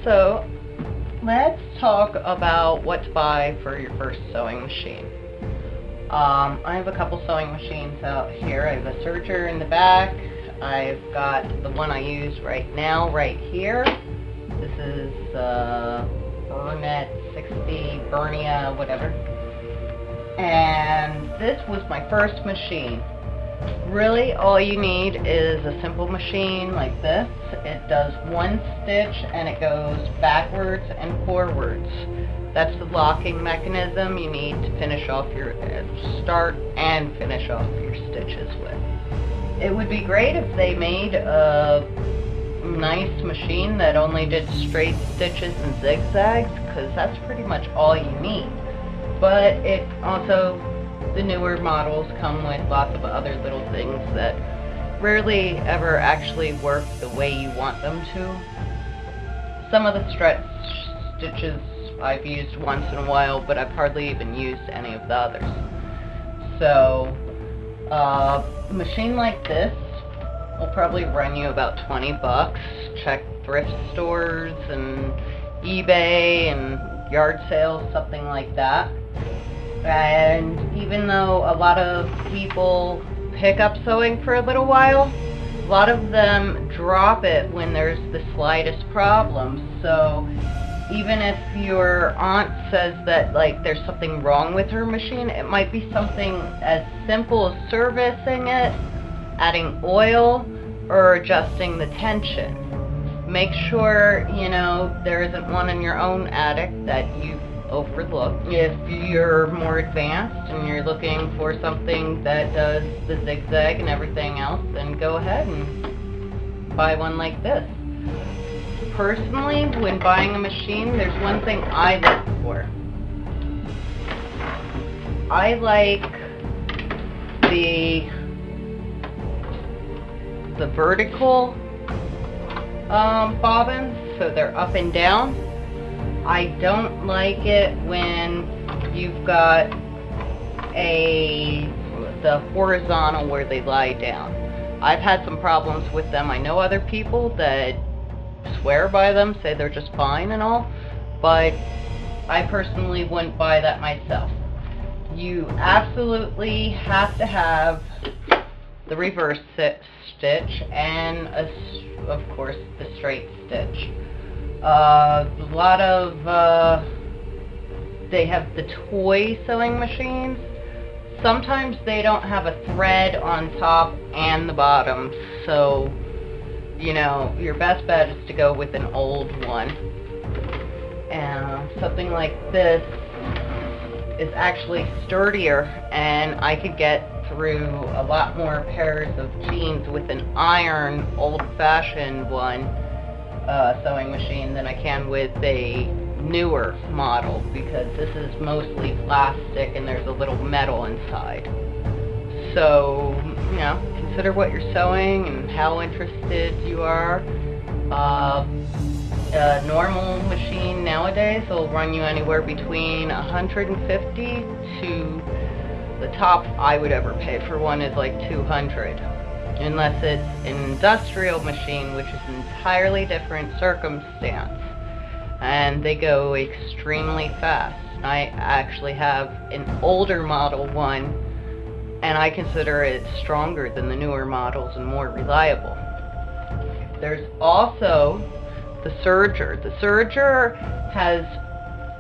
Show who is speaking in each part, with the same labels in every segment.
Speaker 1: So let's talk about what to buy for your first sewing machine. I have a couple sewing machines out here. I have a serger in the back. I've got the one I use right now right here. This is Burnett 60, Burnia, whatever. And this was my first machine. Really, all you need is a simple machine like this. It does one stitch and it goes backwards and forwards. That's the locking mechanism you need to finish off your start and finish off your stitches with. It would be great if they made a nice machine that only did straight stitches and zigzags, because that's pretty much all you need. But it also, the newer models come with lots of other little things that rarely ever actually work the way you want them to. Some of the stretch stitches I've used once in a while, but I've hardly even used any of the others. So, a machine like this will probably run you about 20 bucks. Check thrift stores and eBay and yard sales, something like that. And even though a lot of people pick up sewing for a little while, a lot of them drop it when there's the slightest problem. So even if your aunt says that there's something wrong with her machine, it might be something as simple as servicing it, adding oil, or adjusting the tension. Make sure, there isn't one in your own attic that you've overlooked. If you're more advanced and you're looking for something that does the zigzag and everything else, then go ahead and buy one like this. Personally, when buying a machine, there's one thing I look for. I like the vertical bobbins, so they're up and down. I don't like it when you've got the horizontal where they lie down. I've had some problems with them. I know other people that swear by them, say they're just fine and all, but I personally wouldn't buy that myself. You absolutely have to have the reverse stitch and, of course, the straight stitch. A lot of, they have the toy sewing machines. Sometimes they don't have a thread on top and the bottom, so, your best bet is to go with an old one. And something like this is actually sturdier, and I could get through a lot more pairs of jeans with an iron, old-fashioned one sewing machine than I can with a newer model, because this is mostly plastic and there's a little metal inside. So, consider what you're sewing and how interested you are. A normal machine nowadays will run you anywhere between $150 to the top I would ever pay for one is like $200. Unless it's an industrial machine, which is an entirely different circumstance, and they go extremely fast. I actually have an older model one, and I consider it stronger than the newer models and more reliable. There's also the serger. The serger has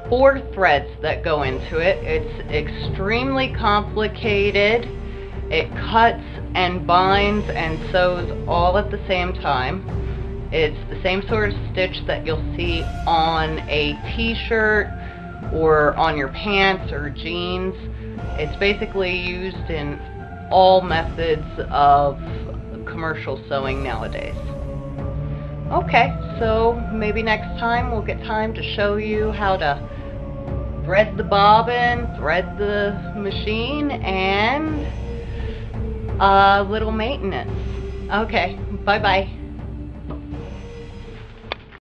Speaker 1: 4 threads that go into it. It's extremely complicated. It cuts and binds and sews all at the same time. It's the same sort of stitch that you'll see on a t-shirt or on your pants or jeans. It's basically used in all methods of commercial sewing nowadays. Okay, so maybe next time we'll get time to show you how to thread the bobbin, thread the machine, and a little maintenance. Okay, bye-bye.